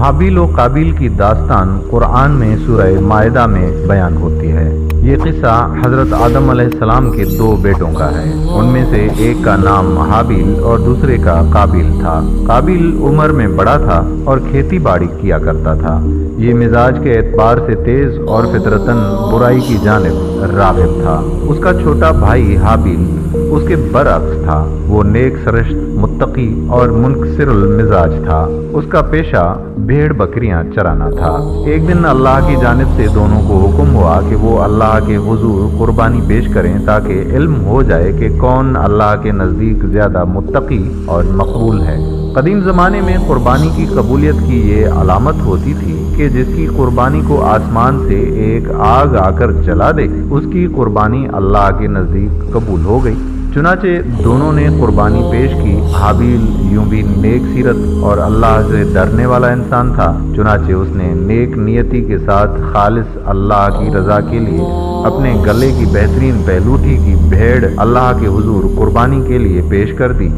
حابیل و قابیل کی داستان قرآن میں سورہ مائدہ میں بیان ہوتی ہے۔ یہ قصہ حضرت آدم علیہ السلام کے دو بیٹوں کا ہے۔ ان میں سے ایک کا نام حابیل اور دوسرے کا قابیل تھا۔ قابیل عمر میں بڑا تھا اور کھیتی باڑی کیا کرتا تھا۔ یہ مزاج کے اعتبار سے تیز اور فطرتاً برائی کی جانب راغب تھا۔ اس کا چھوٹا بھائی حابیل اس کے برعکس تھا۔ وہ نیک سرشت، متقی اور منکسر المزاج تھا۔ اس کا پیشہ بھیڑ بکریاں چرانا تھا۔ ایک دن اللہ کی جانب سے دونوں کو حکم ہوا کہ وہ اللہ کے حضور قربانی پیش کریں تاکہ علم ہو جائے کہ کون اللہ کے نزدیک زیادہ متقی اور مقبول ہے۔ قدیم زمانے میں قربانی کی قبولیت کی یہ علامت ہوتی تھی کہ جس کی قربانی کو آسمان سے ایک آگ آ کر جلا دے، اس کی قربانی اللہ کے نزدیک قبول ہو گئی۔ چنانچہ دونوں نے قربانی پیش کی۔ حابیل یوں بھی نیک سیرت اور اللہ سے ڈرنے والا انسان تھا، چنانچہ اس نے نیک نیتی کے ساتھ خالص اللہ کی رضا کے لیے اپنے گلے کی بہترین پہلوٹھی کی بھیڑ اللہ کے حضور قربانی کے لیے پیش کر دی۔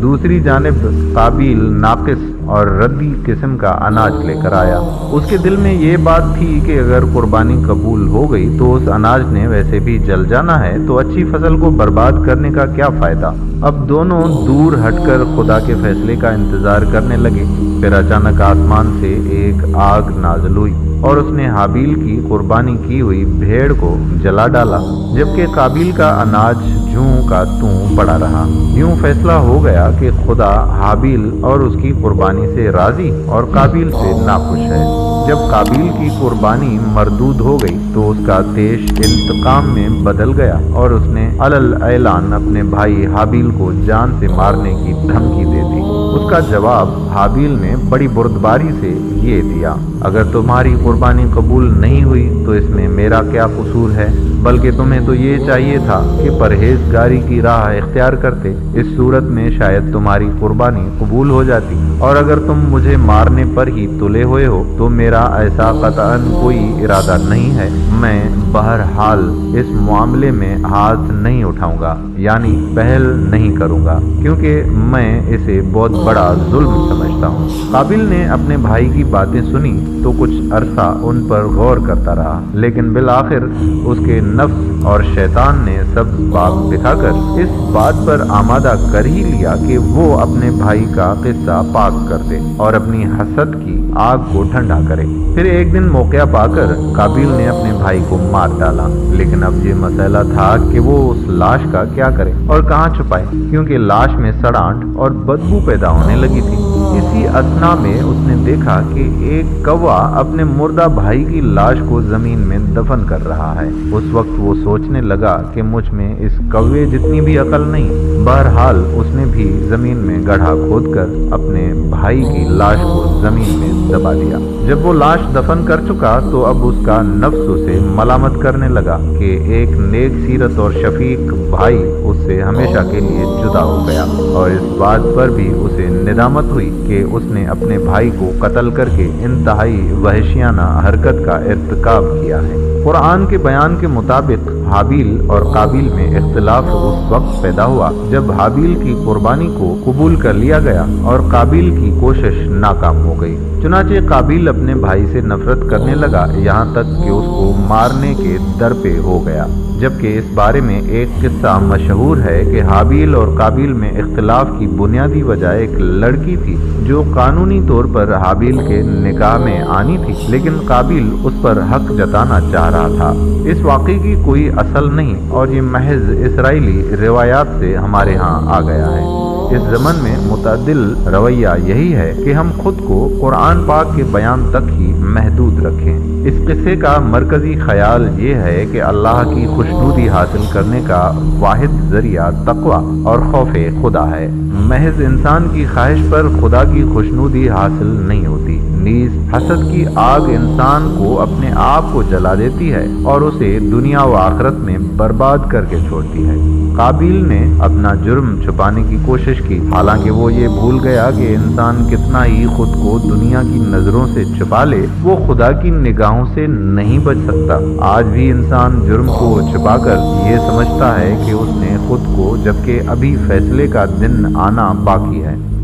دوسری جانب قابیل ناقص اور ردی قسم کا اناج لے کر آیا۔ اس کے دل میں یہ بات تھی کہ اگر قربانی قبول ہو گئی تو اس اناج نے ویسے بھی جل جانا ہے، تو اچھی فصل کو برباد کرنے کا کیا فائدہ۔ اب دونوں دور ہٹ کر خدا کے فیصلے کا انتظار کرنے لگے۔ پھر اچانک آسمان سے ایک آگ نازل ہوئی اور اس نے حابیل کی قربانی کی ہوئی بھیڑ کو جلا ڈالا، جبکہ قابیل کا اناج جوں کا توں پڑا رہا۔ یوں فیصلہ ہو گیا کہ خدا حابیل اور اس کی قربانی سے راضی اور قابیل سے ناخوش ہے۔ جب قابیل کی قربانی مردود ہو گئی تو اس کا دیش انتقام میں بدل گیا اور اس نے علل اعلان اپنے بھائی حابیل کو جان سے مارنے کی دھمکی دے دی۔ اس کا جواب حابیل نے بڑی بردباری سے یہ دیا: اگر تمہاری قربانی قبول نہیں ہوئی تو اس میں میرا کیا قصور ہے، بلکہ تمہیں تو یہ چاہیے تھا کہ پرہیزگاری کی راہ اختیار کرتے۔ اس صورت میں شاید تمہاری قربانی قبول ہو جاتی، اور اگر تم مجھے مارنے پر ہی تلے ہوئے ہو تو میرا ایسا قطعاً کوئی ارادہ نہیں ہے۔ میں بہرحال اس معاملے میں ہاتھ نہیں اٹھاؤں گا، یعنی پہل نہیں کروں گا، کیونکہ میں اسے بہت بڑا ظلم سمجھتا ہوں۔ قابیل نے اپنے بھائی کی باتیں سنی تو کچھ عرصہ ان پر غور کرتا رہا، لیکن بالآخر اس کے نفس اور شیطان نے سب باغ دکھا کر اس بات پر آمادہ کر ہی لیا کہ وہ اپنے بھائی کا قصہ پاک کر دے اور اپنی حسد کی آگ کو ٹھنڈا کرے۔ پھر ایک دن موقع پا کر قابیل نے اپنے بھائی کو مار ڈالا، لیکن اب یہ مسئلہ تھا کہ وہ اس لاش کا کیا کرے اور کہاں چھپائے، کیونکہ لاش میں سڑانٹ اور بدبو پیدا ہونے لگی تھی۔ اسی اثنا میں اس نے دیکھا کہ ایک کوا اپنے مردہ بھائی کی لاش کو زمین میں دفن کر رہا ہے۔ اس وقت وہ سوچنے لگا کہ مجھ میں اس کوے جتنی بھی عقل نہیں۔ بہرحال اس نے بھی زمین میں گڑھا کھود کر اپنے بھائی کی لاش کو زمین میں دبا دیا۔ جب وہ لاش دفن کر چکا تو اب اس کا نفس اسے ملامت کرنے لگا کہ ایک نیک سیرت اور شفیق بھائی اس سے ہمیشہ کے لیے جدا ہو گیا، اور اس بات پر بھی اسے ندامت ہوئی کہ اس نے اپنے بھائی کو قتل کر کے انتہائی وحشیانہ حرکت کا ارتکاب کیا ہے۔ قرآن کے بیان کے مطابق حابیل اور قابیل میں اختلاف اس وقت پیدا ہوا جب حابیل کی قربانی کو قبول کر لیا گیا اور قابیل کی کوشش ناکام ہو گئی۔ چنانچہ قابیل اپنے بھائی سے نفرت کرنے لگا، یہاں تک کہ اس کو مارنے کے در پہ ہو گیا۔ جبکہ اس بارے میں ایک قصہ مشہور ہے کہ حابیل اور قابیل میں اختلاف کی بنیادی وجہ ایک لڑکی تھی جو قانونی طور پر حابیل کے نکاح میں آنی تھی، لیکن قابیل اس پر حق جتانا چاہ رہا تھا۔ اس واقعے کی کوئی اصل نہیں اور یہ محض اسرائیلی روایات سے ہمارے ہاں آ گیا ہے۔ اس زمن میں متعدل رویہ یہی ہے کہ ہم خود کو قرآن پاک کے بیان تک ہی محدود رکھیں۔ اس قصے کا مرکزی خیال یہ ہے کہ اللہ کی خوشنودی حاصل کرنے کا واحد ذریعہ تقوی اور خوف خدا ہے۔ محض انسان کی خواہش پر خدا کی خوشنودی حاصل نہیں ہوتی۔ نیز حسد کی آگ انسان کو اپنے آپ کو جلا دیتی ہے اور اسے دنیا و آخرت میں برباد کر کے چھوڑتی ہے۔ قابیل نے اپنا جرم چھپانے کی کوشش کی، حالانکہ وہ یہ بھول گیا کہ انسان کتنا ہی خود کو دنیا کی نظروں سے چھپا لے، وہ خدا کی نگاہوں سے نہیں بچ سکتا۔ آج بھی انسان جرم کو چھپا کر یہ سمجھتا ہے کہ اس نے خود کو، جبکہ ابھی فیصلے کا دن آنا باقی ہے۔